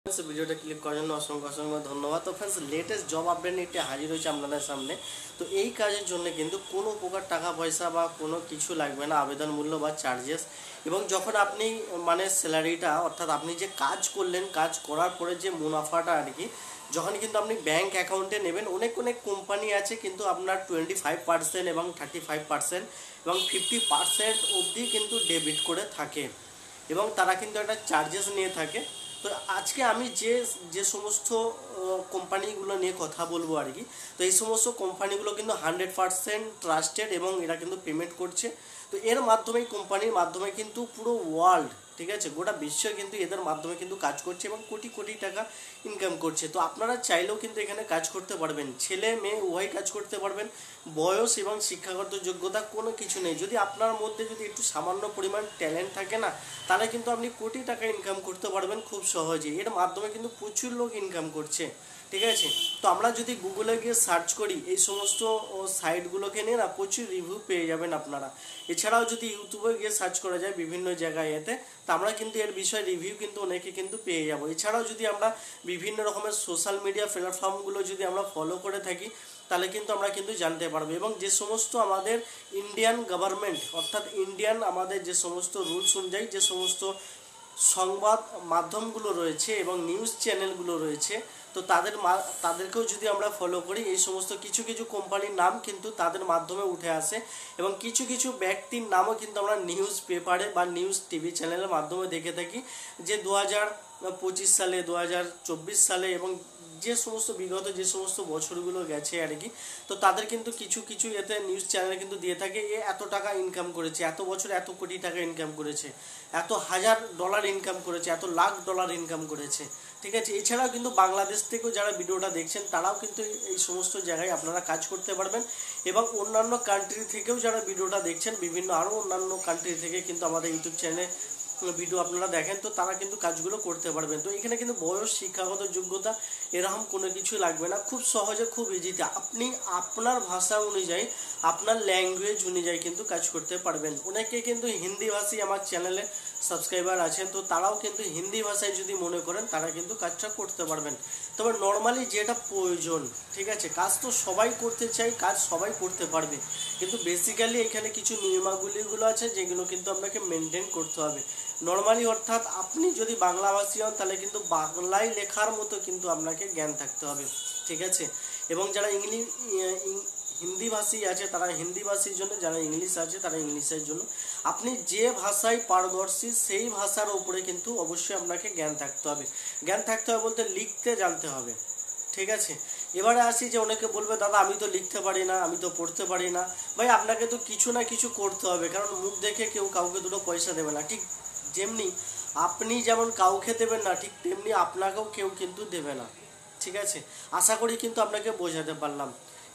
ভিডিওটা ক্লিক করার জন্য অসংখ্য অসংখ্য ধন্যবাদ। তো ফ্রেন্ডস, লেটেস্ট জব আপডেট নিয়ে হাজির হয়েছে আপনাদের সামনে। তো এই কাজের জন্য কিন্তু কোনো প্রকার টাকা পয়সা বা কোনো কিছু লাগবে না, আবেদন মূল্য বা চার্জেস। এবং যখন আপনি মানে স্যালারিটা অর্থাৎ আপনি যে কাজ করলেন, কাজ করার পরে যে মুনাফাটা আর কি, যখন কিন্তু আপনি ব্যাঙ্ক অ্যাকাউন্টে নেবেন, অনেক অনেক কোম্পানি আছে কিন্তু আপনার 25% এবং 35% এবং 50% অবধি কিন্তু ডেবিট করে থাকে এবং তারা কিন্তু একটা চার্জেস নিয়ে থাকে। তো আজকে আমি যে যে সমস্ত কোম্পানিগুলো নিয়ে কথা বলবো আর কি, তো এই সমস্ত কোম্পানিগুলো কিন্তু 100% ট্রাস্টেড এবং এরা কিন্তু পেমেন্ট করছে। তো এর মাধ্যমে কোম্পানির মাধ্যমে কিন্তু পুরো ওয়ার্ল্ড, ঠিক আছে, গোটা বিশ্ব কিন্তু এদের মাধ্যমে কিন্তু কাজ করছে এবং কোটি কোটি টাকা ইনকাম করছে। তো আপনারা চাইলেও কিন্তু এখানে কাজ করতে পারবেন, ছেলে মেয়ে উভয় কাজ করতে পারবেন। বয়স এবং শিক্ষাগত যোগ্যতা কোনো কিছু নেই। যদি আপনার মধ্যে যদি একটু সামান্য পরিমাণ ট্যালেন্ট থাকে না, তাহলে কিন্তু আপনি কোটি টাকা ইনকাম করতে পারবেন খুব সহজে। এর মাধ্যমে কিন্তু প্রচুর লোক ইনকাম করছে, ঠিক আছে। তো আমরা যদি গুগলে গিয়ে সার্চ করি এই সমস্ত সাইটগুলোকে নিয়ে না, প্রচুর রিভিউ পেয়ে যাবেন আপনারা। এছাড়াও যদি ইউটিউবে গিয়ে সার্চ করা যায় বিভিন্ন জায়গায় এতে, তো আমরা কিন্তু এর বিষয়ে রিভিউ কিন্তু অনেকে কিন্তু পেয়ে যাব। এছাড়াও যদি আমরা বিভিন্ন রকমের সোশ্যাল মিডিয়া প্ল্যাটফর্মগুলো যদি আমরা ফলো করে থাকি, তাহলে কিন্তু আমরা কিন্তু জানতে পারবো। এবং যে সমস্ত আমাদের ইন্ডিয়ান গভর্নমেন্ট অর্থাৎ ইন্ডিয়ান আমাদের যে সমস্ত রুলস অনুযায়ী যে সমস্ত সংবাদ মাধ্যমগুলো রয়েছে এবং নিউজ চ্যানেলগুলো রয়েছে, তো তাদেরকেও যদি আমরা ফলো করি, এই সমস্ত কিছু কিছু কোম্পানির নাম কিন্তু তাদের মাধ্যমে উঠে আসে এবং কিছু কিছু ব্যক্তির নামও কিন্তু আমরা নিউজ পেপারে বা নিউজ টিভি চ্যানেলের মাধ্যমে দেখে থাকি যে 2025 সালে, 2024 সালে এবং যে সমস্ত বিগত যে সমস্ত বছরগুলো গেছে আর কি, তো তাদের কিন্তু কিছু কিছু এতে নিউজ চ্যানেলে কিন্তু দিয়ে থাকে এ এত টাকা ইনকাম করেছে, এত বছর এত কোটি টাকা ইনকাম করেছে, এত হাজার ডলার ইনকাম করেছে, এত লাখ ডলার ইনকাম করেছে, ঠিক আছে। এছাড়াও কিন্তু বাংলাদেশ থেকেও যারা ভিডিওটা দেখছেন তারাও কিন্তু এই সমস্ত জায়গায় আপনারা কাজ করতে পারবেন। এবং অন্যান্য কান্ট্রি থেকেও যারা ভিডিওটা দেখছেন, বিভিন্ন আরও অন্যান্য কান্ট্রি থেকে কিন্তু আমাদের ইউটিউব চ্যানেলে ভিডিও আপনারা দেখেন, তো তারা কিন্তু কাজগুলো করতে পারবেন। তো এখানে কিন্তু বয়স, শিক্ষাগত যোগ্যতা এরকম কোনো কিছু লাগবে না, খুব সহজে খুব ইজিতে আপনি আপনার ভাষা অনুযায়ী আপনার ল্যাঙ্গুয়েজ অনুযায়ী কিন্তু কাজ করতে পারবেন। অনেকে কিন্তু হিন্দি ভাষী আমার চ্যানেলে সাবস্ক্রাইবার আছেন, তো তারাও কিন্তু হিন্দি ভাষায় যদি মনে করেন তারা কিন্তু কাজটা করতে পারবেন। তবে নর্মালি যেটা প্রয়োজন, ঠিক আছে, কাজ তো সবাই করতে চাই, কাজ সবাই করতে পারবে, কিন্তু বেসিক্যালি এখানে কিছু নিয়মাবলীগুলো আছে যেগুলো কিন্তু আপনাকে মেনটেন করতে হবে নর্মালি। অর্থাৎ আপনি যদি বাংলাভাষী হন তাহলে কিন্তু বাংলায় লেখার মতো কিন্তু আপনাকে জ্ঞান থাকতে হবে, ঠিক আছে। এবং যারা হিন্দি ভাষী আছে তারা হিন্দি ভাষীর জন্য, যারা ইংলিশ আছে তারা ইংলিশের জন্য। আপনি যে ভাষায় পারদর্শী সেই ভাষার উপরে কিন্তু অবশ্যই আপনাকে জ্ঞান থাকতে হবে। জ্ঞান থাকতে হবে বলতে লিখতে জানতে হবে, ঠিক আছে। এবারে আসি যে অনেকে বলবে দাদা আমি তো লিখতে পারি না, আমি তো পড়তে পারি না। ভাই আপনাকে তো কিছু না কিছু করতে হবে, কারণ মুখ দেখে কেউ কাউকে দুটো পয়সা দেবে না। ঠিক যেমনি আপনি যেমন কাউকে দেবেন না, ঠিক তেমনি আপনাকেও কেউ কিন্তু দেবে না, ঠিক আছে। আশা করি কিন্তু আপনাকে বোঝাতে পারলাম।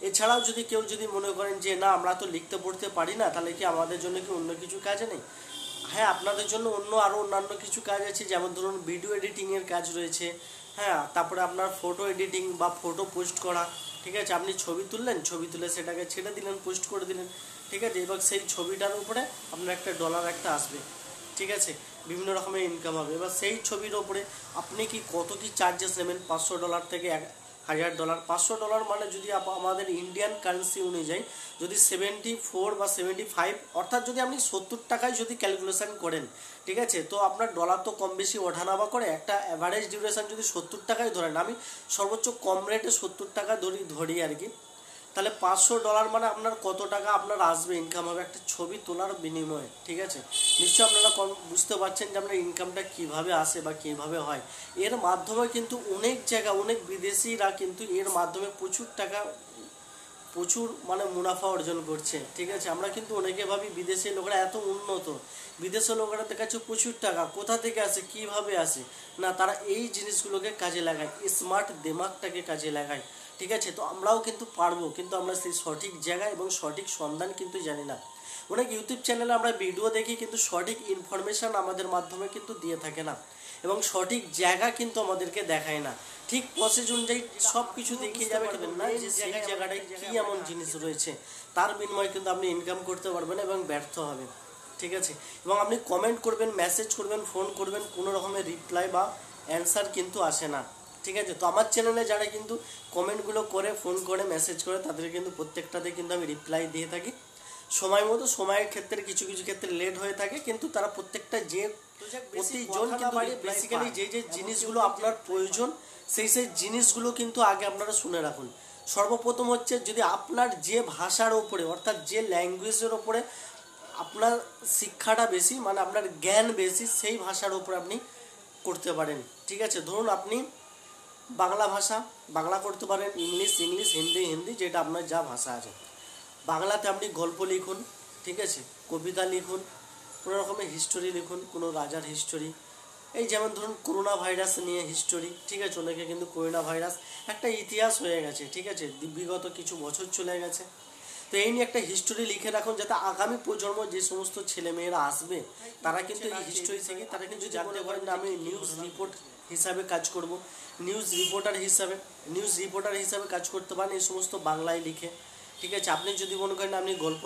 এছাড়াও যদি কেউ যদি মনে করেন যে না আমরা তো লিখতে পড়তে পারি না, তাহলে কি আমাদের জন্য কি অন্য কিছু কাজ নেই? হ্যাঁ, আপনাদের জন্য আরও অন্যান্য কিছু কাজ আছে, যেমন ধরুন ভিডিও এডিটিংয়ের কাজ রয়েছে। হ্যাঁ, তারপরে আপনার ফটো এডিটিং বা ফটো পোস্ট করা, ঠিক আছে। আপনি ছবি তুললেন, ছবি তুলে সেটাকে ছেড়ে দিলেন, পোস্ট করে দিলেন, ঠিক আছে। এবার সেই ছবিটার উপরে আপনার একটা ডলার একটা আসবে, ঠিক আছে। বিভিন্ন রকমের ইনকাম হবে। এবার সেই ছবির ওপরে আপনি কি কত কি চার্জেস নেবেন, $500 থেকে $1000। $500 মানে যদি আমাদের ইন্ডিয়ান কারেন্সি অনুযায়ী যদি 74 বা 75, অর্থাৎ যদি আপনি 70 টাকায় যদি ক্যালকুলেশন করেন, ঠিক আছে, তো আপনার ডলার তো কম বেশি ওঠানামা করে। একটা অ্যাভারেজ ডিউরেশন যদি 70 টাকায় ধরেন, আমি সর্বোচ্চ কম রেটে 70 টাকা ধরি আর কি, তাহলে $500 মানে আপনার কত টাকা আপনার আসবে, ইনকাম হবে একটা ছবি তোলার বিনিময়ে, ঠিক আছে। নিশ্চয়ই আপনারা বুঝতে পারছেন যে আপনার ইনকামটা কিভাবে আসে বা কিভাবে হয়। এর মাধ্যমে কিন্তু অনেক জায়গা, অনেক বিদেশিরা কিন্তু এর মাধ্যমে প্রচুর টাকা, প্রচুর মানে মুনাফা অর্জন করছে, ঠিক আছে। আমরা কিন্তু অনেকে ভাবি বিদেশের লোকেরা এত উন্নত, বিদেশের লোকেরা দেখাচ্ছে প্রচুর টাকা কোথা থেকে আসে, কিভাবে আসে, না তারা এই জিনিসগুলোকে কাজে লাগায়, স্মার্ট দিমাগটাকে কাজে লাগায়, ঠিক আছে। তো আমরাও কিন্তু পারবো, কিন্তু আমরা সেই সঠিক জায়গায় এবং সঠিক সন্ধান কিন্তু জানি না। অনেক ইউটিউব চ্যানেলে আমরা ভিডিও দেখি কিন্তু সঠিক ইনফরমেশান আমাদের মাধ্যমে কিন্তু দিয়ে থাকে না এবং সঠিক জায়গা কিন্তু আমাদেরকে দেখায় না। ঠিক প্রসেস অনুযায়ী সব কিছু দেখিয়ে যাবে কিন্তু না যে সেই জায়গাটায় কী এমন জিনিস রয়েছে, তার বিনিময়ে কিন্তু আপনি ইনকাম করতে পারবেন এবং ব্যর্থ হবে, ঠিক আছে। এবং আপনি কমেন্ট করবেন, মেসেজ করবেন, ফোন করবেন, কোনো রকমের রিপ্লাই বা অ্যান্সার কিন্তু আসে না। ঠিক আছে, তো আমার চ্যানেলে যারা কিন্তু কমেন্টগুলো করে, ফোন করে, মেসেজ করে, তাদের কিন্তু প্রত্যেকটাতে কিন্তু আমি রিপ্লাই দিয়ে থাকি সময় মতো। সময়ের ক্ষেত্রে কিছু কিছু ক্ষেত্রে লেট হয়ে থাকে, কিন্তু তারা প্রত্যেকটা যে প্রতিজন কিন্তু বেসিক্যালি যে যে জিনিসগুলো আপনার প্রয়োজন সেই সেই জিনিসগুলো কিন্তু আগে আপনারা শুনে রাখুন। সর্বপ্রথম হচ্ছে, যদি আপনার যে ভাষার ওপরে অর্থাৎ যে ল্যাঙ্গুয়েজের ওপরে আপনার শিক্ষাটা বেশি, মানে আপনার জ্ঞান বেশি, সেই ভাষার ওপরে আপনি করতে পারেন। ঠিক আছে, ধরুন আপনি বাংলা ভাষা, বাংলা করতে পারেন, ইংলিশ, হিন্দি, যেটা আপনার যা ভাষা আছে। বাংলাতে আপনি গল্প লিখুন, ঠিক আছে, কবিতা লিখুন, কোনো রকমের হিস্টোরি লিখুন, কোনো রাজার হিস্টোরি। এই যেমন ধরুন করোনা ভাইরাস নিয়ে হিস্টোরি, ঠিক আছে, অনেকে কিন্তু করোনা ভাইরাস একটা ইতিহাস হয়ে গেছে, ঠিক আছে, বিগত কিছু বছর চলে গেছে। তো এই নিয়ে একটা হিস্টোরি লিখে রাখুন, যাতে আগামী প্রজন্ম যে সমস্ত ছেলেমেয়েরা আসবে তারা কিন্তু এই হিস্টোরি থেকে তারা কিন্তু জানতে পারেন যে আমি নিউজ রিপোর্ট হিসাবে কাজ করব, নিউজ রিপোর্টার হিসাবে কাজ করতে পারেন এই সমস্ত বাংলায় লিখে। ঠিক আছে, আপনি যদি মনে করেন আপনি গল্প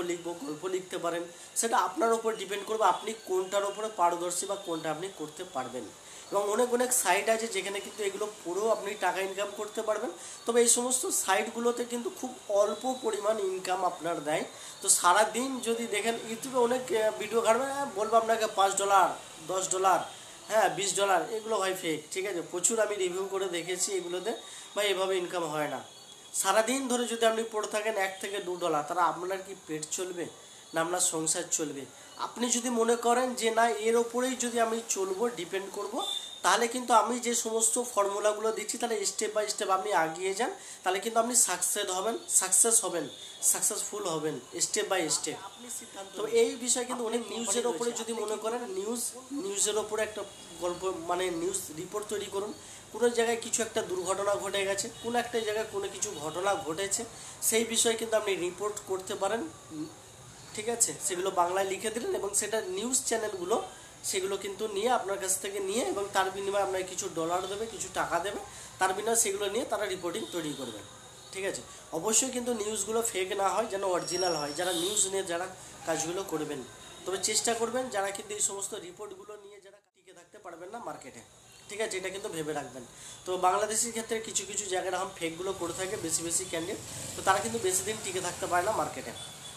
লিখতে পারেন, সেটা আপনার উপর ডিপেন্ড করবে আপনি কোনটার উপরে পারদর্শী বা কোনটা আপনি করতে পারবেন। এবং অনেক অনেক সাইট আছে যেখানে কিন্তু এগুলো পুরো আপনি টাকা ইনকাম করতে পারবেন। তবে এই সমস্ত সাইটগুলোতে কিন্তু খুব অল্প পরিমাণ ইনকাম আপনার দেয়। তো সারাদিন যদি দেখেন ইউটিউবে অনেক ভিডিও ঘাটবেন, বলবো আপনাকে $5, $10, হ্যাঁ $20, এগুলো হয় ফেক। ঠিক আছে, প্রচুর আমি রিভিউ করে দেখেছি এগুলোতে, ভাই এভাবে ইনকাম হয় না। সারাদিন ধরে যদি আপনি পড়ে থাকেন $1 থেকে $2, তারা আপনার কি পেট চলবে না আপনার সংসার চলবে? আপনি যদি মনে করেন যে না এর ওপরেই যদি আমি চলবো, ডিপেন্ড করব, তাহলে কিন্তু আমি যে সমস্ত ফর্মুলাগুলো দিচ্ছি তাহলে স্টেপ বাই স্টেপ আপনি এগিয়ে যান, তাহলে কিন্তু আপনি সাকসেসফুল হবেন স্টেপ বাই স্টেপ। তো এই বিষয় কিন্তু অনেক নিউজের ওপরে যদি মনে করেন নিউজের ওপরে একটা গল্প মানে নিউজ রিপোর্ট তৈরি করুন। কোনো জায়গায় কিছু একটা দুর্ঘটনা ঘটে গেছে, কোনো একটা জায়গায় কোনো কিছু ঘটনা ঘটেছে, সেই বিষয়ে কিন্তু আপনি রিপোর্ট করতে পারেন। ঠিক আছে, সেগুলো বাংলায় লিখে দিলেন এবং সেটা নিউজ চ্যানেলগুলো সেগুলো কিন্তু নিয়ে আপনার কাছ থেকে নিয়ে, এবং তার বিনিময়ে আপনাকে কিছু ডলার দেবে, কিছু টাকা দেবে, তার বিনিময়ে সেগুলো নিয়ে তারা রিপোর্টিং তৈরি করবে। ঠিক আছে, অবশ্যই কিন্তু নিউজগুলো ফেক না হয়, যেন অরিজিনাল হয়। যারা নিউজ নিয়ে যারা কাজগুলো করবেন, তবে চেষ্টা করবেন যারা কিন্তু এই সমস্ত রিপোর্টগুলো নিয়ে যারা টিকে থাকতে পারবেন না মার্কেটে। ঠিক আছে, এটা কিন্তু ভেবে রাখবেন। তো বাংলাদেশের ক্ষেত্রে কিছু কিছু জায়গায় এরকম ফেকগুলো করে থাকে বেশি ক্যান্ডিডেট, তো তারা কিন্তু বেশি দিন টিকে থাকতে পারে না মার্কেটে।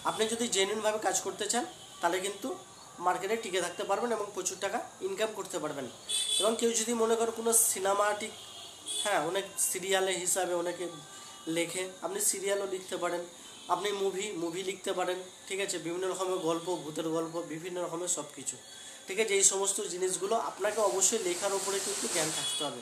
আপনি যদি জেনুইনভাবে কাজ করতে চান তাহলে কিন্তু মার্কেটে টিকে থাকতে পারবেন এবং প্রচুর টাকা ইনকাম করতে পারবেন। এবং কেউ যদি মনে করেন কোনো সিনেমাটিক, হ্যাঁ অনেক সিরিয়ালে হিসাবে অনেকে লেখে, আপনি সিরিয়ালও লিখতে পারেন, আপনি মুভি লিখতে পারেন। ঠিক আছে, বিভিন্ন রকমের গল্প, ভূতের গল্প, বিভিন্ন রকমের সব কিছু। ঠিক আছে, এই সমস্ত জিনিসগুলো আপনাকে অবশ্যই লেখার উপরে কিন্তু জ্ঞান থাকতে হবে।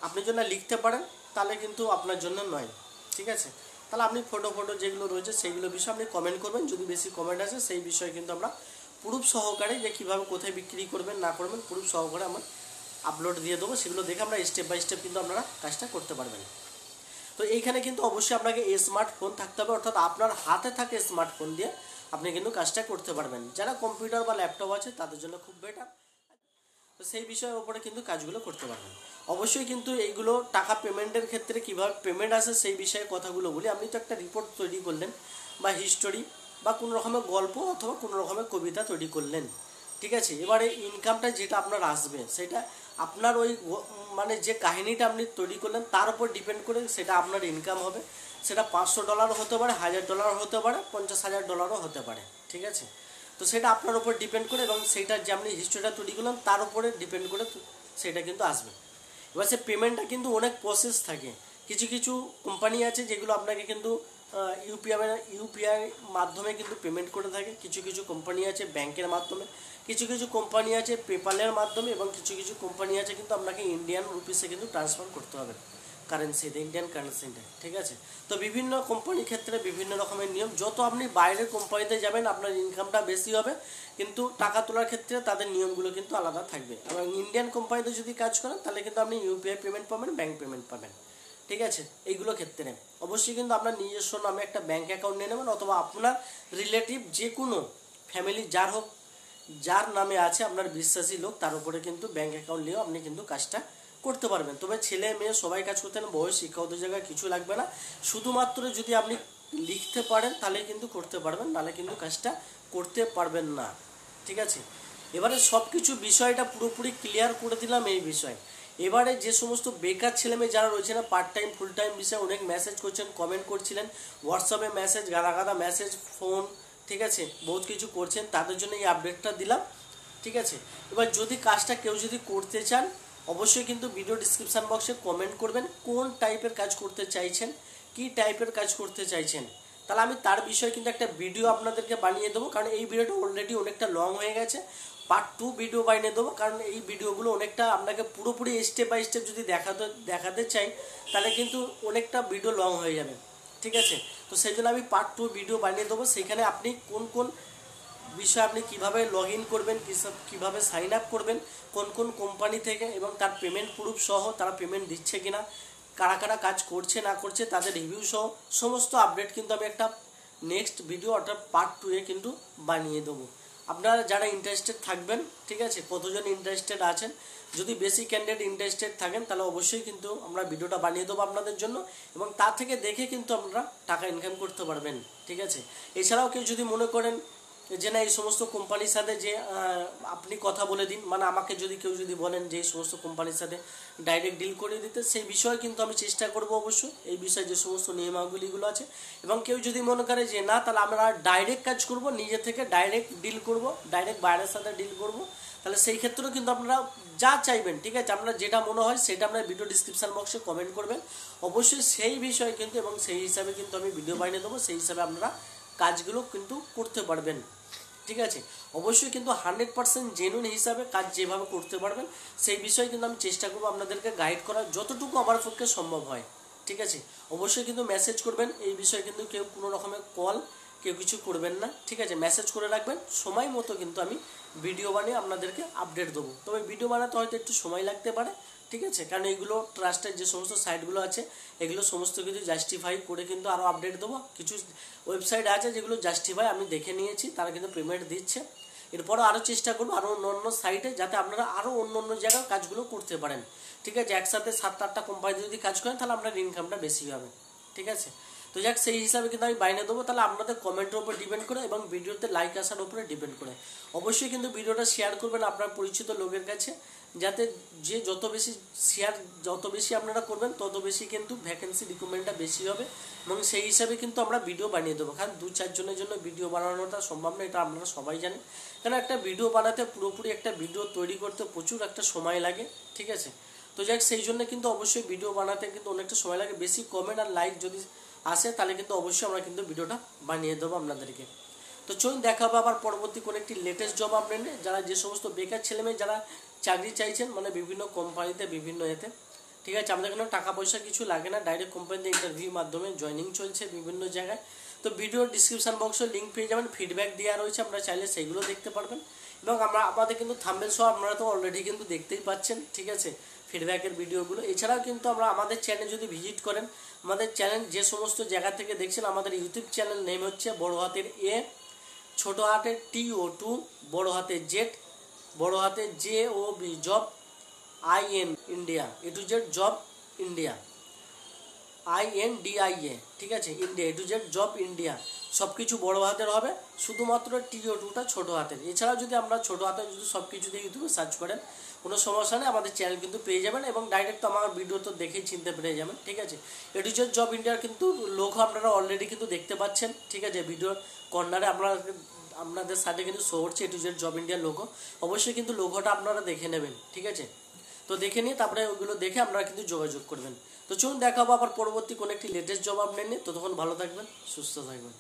আপনি যদি না লিখতে পারেন তাহলে কিন্তু আপনার জন্য নয়। ঠিক আছে, তাহলে আপনি ফটো যেগুলো রয়েছে সেইগুলো বিষয়ে আপনি কমেন্ট করবেন। যদি বেশি কমেন্ট আসে সেই বিষয়ে কিন্তু আমরা প্রুফ সহকারে যে কীভাবে কোথায় বিক্রি করবেন না করবেন প্রুফ সহকারে আমরা আপলোড দিয়ে দেবো, সেগুলো দেখে আমরা স্টেপ বাই স্টেপ কিন্তু আপনারা কাজটা করতে পারবেন। তো এইখানে কিন্তু অবশ্যই আপনাকে স্মার্টফোন থাকতে হবে, অর্থাৎ আপনার হাতে থাকে স্মার্টফোন দিয়ে আপনি কিন্তু কাজটা করতে পারবেন। যারা কম্পিউটার বা ল্যাপটপ আছে তাদের জন্য খুব বেটার, তো সেই বিষয়ের ওপরে কিন্তু কাজগুলো করতে পারবেন। অবশ্যই কিন্তু এইগুলো টাকা পেমেন্টের ক্ষেত্রে কীভাবে পেমেন্ট আসে সেই বিষয়ে কথাগুলো বলি। আপনি তো একটা রিপোর্ট তৈরি করলেন বা হিস্টোরি বা কোনো রকমের গল্প অথবা কোনো রকমের কবিতা তৈরি করলেন। ঠিক আছে, এবারে ইনকামটা যেটা আপনার আসবে সেটা আপনার ওই মানে যে কাহিনীটা আপনি তৈরি করলেন তার উপর ডিপেন্ড করে সেটা আপনার ইনকাম হবে। সেটা $500 হতে পারে, $1000 হতে পারে, $50,000 হতে পারে। ঠিক আছে, তো সেটা আপনার উপর ডিপেন্ড করে এবং সেইটার যে আপনি হিস্ট্রিটা তৈরি করলেন তার উপরে ডিপেন্ড করে সেটা কিন্তু আসবে। এবার সে পেমেন্টটা কিন্তু অনেক প্রসেস থাকে। কিছু কিছু কোম্পানি আছে যেগুলো আপনাকে কিন্তু ইউপিআই মাধ্যমে কিন্তু পেমেন্ট করে থাকে। কিছু কিছু কোম্পানি আছে ব্যাংকের মাধ্যমে, কিছু কিছু কোম্পানি আছে পেপালের মাধ্যমে, এবং কিছু কিছু কোম্পানি আছে কিন্তু আপনাকে ইন্ডিয়ান রুপিসে কিন্তু ট্রান্সফার করতে হবে কারেন্সিতে, ইন্ডিয়ান কারেন্সিতে। ঠিক আছে, তো বিভিন্ন কোম্পানির ক্ষেত্রে বিভিন্ন রকমের নিয়ম। যত আপনি বাইরের কোম্পানিতে যাবেন আপনার ইনকামটা বেশি হবে, কিন্তু টাকা তোলার ক্ষেত্রে তাদের নিয়মগুলো কিন্তু আলাদা থাকবে। এবং ইন্ডিয়ান কোম্পানিতে যদি কাজ করেন তাহলে কিন্তু আপনি ইউপিআই পেমেন্ট পাবেন, ব্যাংক পেমেন্ট পাবেন। ঠিক আছে, এইগুলো ক্ষেত্রে অবশ্যই কিন্তু আপনার নিজস্ব নামে একটা ব্যাংক অ্যাকাউন্ট নিয়ে নেবেন, অথবা আপনার রিলেটিভ যে কোনো ফ্যামিলি যার হোক, যার নামে আছে আপনার বিশ্বাসী লোক, তার উপরে কিন্তু ব্যাংক অ্যাকাউন্ট নিয়েও আপনি কিন্তু কাজটা করতে পারবেন। তবে ছেলে মেয়ে সবাই কাজ করতে পারেন, বয়স শিক্ষাগত জায়গায় কিছু লাগবে না, শুধুমাত্র যদি আপনি লিখতে পারেন তাহলে কিন্তু করতে পারবেন, নাহলে কিন্তু কাজটা করতে পারবেন না। ঠিক আছে, এবারে সব কিছু বিষয়টা পুরোপুরি ক্লিয়ার করে দিলাম এই বিষয়। এবারে যে সমস্ত বেকার ছেলেমেয়ে যারা রয়েছে না, পার্ট টাইম ফুল টাইম বিষয়ে অনেক মেসেজ করছেন, কমেন্ট করছিলেন, হোয়াটসঅ্যাপে মেসেজ, গাদা গাদা মেসেজ, ফোন, ঠিক আছে, বহুত কিছু করছেন, তাদের জন্য এই আপডেটটা দিলাম, ঠিক আছে। এবার যদি কাজটা কেউ যদি করতে চান, অবশ্যই কিন্তু ভিডিও ডিসক্রিপশান বক্সে কমেন্ট করবেন কোন টাইপের কাজ করতে চাইছেন, কি টাইপের কাজ করতে চাইছেন, তাহলে আমি তার বিষয়ে কিন্তু একটা ভিডিও আপনাদেরকে বানিয়ে দেবো। কারণ এই ভিডিওটা অলরেডি অনেকটা লং হয়ে গেছে, পার্ট 2 ভিডিও বানিয়ে দেবো। কারণ এই ভিডিওগুলো অনেকটা আপনাকে পুরোপুরি স্টেপ বাই স্টেপ যদি দেখাতে চাই, তাহলে কিন্তু অনেকটা ভিডিও লং হয়ে যাবে, ঠিক আছে। তো সেই জন্য আমি পার্ট 2 ভিডিও বানিয়ে দেবো, সেখানে আপনি কোন কোন বিষয়ে আপনি কীভাবে লগ ইন করবেন, কীভাবে সাইন আপ করবেন, কোন কোন কোম্পানি থেকে, এবং তার পেমেন্ট প্রুফ সহ তারা পেমেন্ট দিচ্ছে কিনা, কারা কারা কাজ করছে না করছে, তাদের রিভিউ সহ সমস্ত আপডেট কিন্তু আমি একটা নেক্সট ভিডিও অর্থাৎ পার্ট 2 এ কিন্তু বানিয়ে দেবো। আপনারা যারা ইন্টারেস্টেড থাকবেন, ঠিক আছে, কতজন ইন্টারেস্টেড আছেন, যদি বেশি ক্যান্ডিডেট ইন্টারেস্টেড থাকেন তাহলে অবশ্যই কিন্তু আমরা ভিডিওটা বানিয়ে দেবো আপনাদের জন্য, এবং তা থেকে দেখে কিন্তু আপনারা টাকা ইনকাম করতে পারবেন, ঠিক আছে। এছাড়াও কেউ যদি মনে করেন যে না এই সমস্ত কোম্পানির সাথে যে আপনি কথা বলে দিন, মানে আমাকে যদি কেউ যদি বলেন যে এই সমস্ত কোম্পানির সাথে ডাইরেক্ট ডিল করে দিতে, সেই বিষয়ে কিন্তু আমি চেষ্টা করব অবশ্যই, এই বিষয়ে যে সমস্ত নিয়মাবলীগুলো আছে। এবং কেউ যদি মনে করে যে না তাহলে আমরা ডাইরেক্ট কাজ করব, নিজে থেকে ডাইরেক্ট ডিল করব, ডাইরেক্ট বাইরের সাথে ডিল করব, তাহলে সেই ক্ষেত্রেও কিন্তু আপনারা যা চাইবেন, ঠিক আছে, আপনারা যেটা মনে হয় সেটা আপনারা ভিডিও ডিসক্রিপশন বক্সে কমেন্ট করবেন, অবশ্যই সেই বিষয়ে কিন্তু, এবং সেই হিসাবে কিন্তু আমি ভিডিও বানিয়ে দেবো, সেই হিসাবে আপনারা কাজগুলো কিন্তু করতে পারবেন, ঠিক আছে। অবশ্যই কিন্তু 100% জেনুইন হিসাবে কাজ যেভাবে করতে পারবেন সেই বিষয়ে কিন্তু আমি চেষ্টা করবো আপনাদেরকে গাইড করার যতটুকু আমার পক্ষে সম্ভব হয়, ঠিক আছে। অবশ্যই কিন্তু মেসেজ করবেন, এই বিষয়ে কিন্তু কেউ কোনো রকমের কল কেউ কিছু করবেন না, ঠিক আছে, মেসেজ করে রাখবেন, সময় মতো কিন্তু আমি ভিডিও বানিয়ে আপনাদেরকে আপডেট দেবো। তবে ভিডিও বানাতে হয়তো একটু সময় লাগতে পারে, ঠিক আছে, কারণ এইগুলো ট্রাস্টের যে সমস্ত সাইটগুলো আছে এগুলো সমস্ত কিছু জাস্টিফাই করে কিন্তু আরও আপডেট দেবো। কিছু ওয়েবসাইট আছে যেগুলো জাস্টিফাই আমি দেখে নিয়েছি, তারা কিন্তু পেমেন্ট দিচ্ছে। এরপরও আরও চেষ্টা করবো আরও অন্য অন্য সাইটে, যাতে আপনারা আরও অন্য অন্য জায়গায় কাজগুলো করতে পারেন, ঠিক আছে। একসাথে 7-8টা কোম্পানিতে যদি কাজ করেন তাহলে আপনার ইনকামটা বেশি হবে, ঠিক আছে। তো যাক, সেই হিসাবে কিন্তু আমি বাইনে দেবো, তাহলে আপনাদের কমেন্টের উপর ডিপেন্ড করে এবং ভিডিওতে লাইক আসার উপরে ডিপেন্ড করে। অবশ্যই কিন্তু ভিডিওটা শেয়ার করবেন আপনার পরিচিত লোকের কাছে, যাতে যে যত বেশি শেয়ার যত বেশি আপনারা করবেন তত বেশি কিন্তু ভ্যাকেন্সি রিক্রুটমেন্টটা বেশি হবে, এবং সেই হিসাবে কিন্তু আমরা ভিডিও বানিয়ে দেবো। কারণ 2-4 জনের জন্য ভিডিও বানানোটা সম্ভব না, এটা আপনারা সবাই জানেন। কারণ একটা ভিডিও বানাতে, পুরোপুরি একটা ভিডিও তৈরি করতে প্রচুর একটা সময় লাগে, ঠিক আছে। তো যাক, সেই জন্য কিন্তু অবশ্যই ভিডিও বানাতে কিন্তু অনেকটা সময় লাগে। বেশি কমেন্ট আর লাইক যদি আসে তাহলে কিন্তু অবশ্যই আমরা কিন্তু ভিডিওটা বানিয়ে দেবো আপনাদেরকে। তো চলুন দেখা হবে আবার পরবর্তী কোনো একটি লেটেস্ট জব আপডেটে। যারা যে সমস্ত বেকার ছেলেমেয়ে যারা চাকরি চাইছেন, মানে বিভিন্ন কোম্পানিতে, বিভিন্ন এতে, ঠিক আছে, আমাদের এখানে টাকা পয়সা কিছু লাগে না, ডাইরেক্ট কোম্পানিতে ইন্টারভিউর মাধ্যমে জয়েনিং চলছে বিভিন্ন জায়গায়। তো ভিডিও ডিসক্রিপশন বক্সে লিঙ্ক পেয়ে যাবেন, ফিডব্যাক দেওয়া রয়েছে, আপনারা চাইলে সেইগুলো দেখতে পারবেন। এবং আমাদের কিন্তু থাম্বনেল সহ আপনারা তো অলরেডি কিন্তু দেখতেই পাচ্ছেন, ঠিক আছে, ফিডব্যাকের ভিডিওগুলো। এছাড়াও কিন্তু আমাদের চ্যানেল যদি ভিজিট করেন, আমাদের চ্যানেল যে সমস্ত জায়গা থেকে দেখছেন, আমাদের ইউটিউব চ্যানেল নেম হচ্ছে বড় হাতের এ, ছোটো হাতের TO2, বড় হাতের জেড, বড় হাতের JOB, job IN India, A to Z job India, INDIA, ঠিক আছে, India, A to Z job India, সব কিছু বড়ো হাতের হবে, শুধুমাত্র TO2টা ছোটো হাতের। এছাড়াও যদি আমরা ছোটো হাতের যদি সব কিছু দিয়ে ইউটিউবে সার্চ করেন কোনো সমস্যা নেই, আমাদের চ্যানেল কিন্তু পেয়ে যাবেন, এবং ডাইরেক্ট আমার ভিডিও তো দেখেই চিনতে পেরে যাবেন, ঠিক আছে। A to Z জব ইন্ডিয়ার কিন্তু লোগো আপনারা অলরেডি কিন্তু দেখতে পাচ্ছেন, ঠিক আছে, ভিডিওর কর্নারে আপনাদের সাথে কিন্তু শো হচ্ছে A to Z জব ইন্ডিয়ার লোগো। অবশ্যই কিন্তু লোগোটা আপনারা দেখে নেবেন, ঠিক আছে। তো দেখে নিয়ে তারপরে ওগুলো দেখে আপনারা কিন্তু যোগাযোগ করবেন। তো চলুন দেখা হবে আবার পরবর্তী কোনো একটি লেটেস্ট জব আপডেট নিয়ে। ততক্ষণ ভালো থাকবেন, সুস্থ থাকবেন।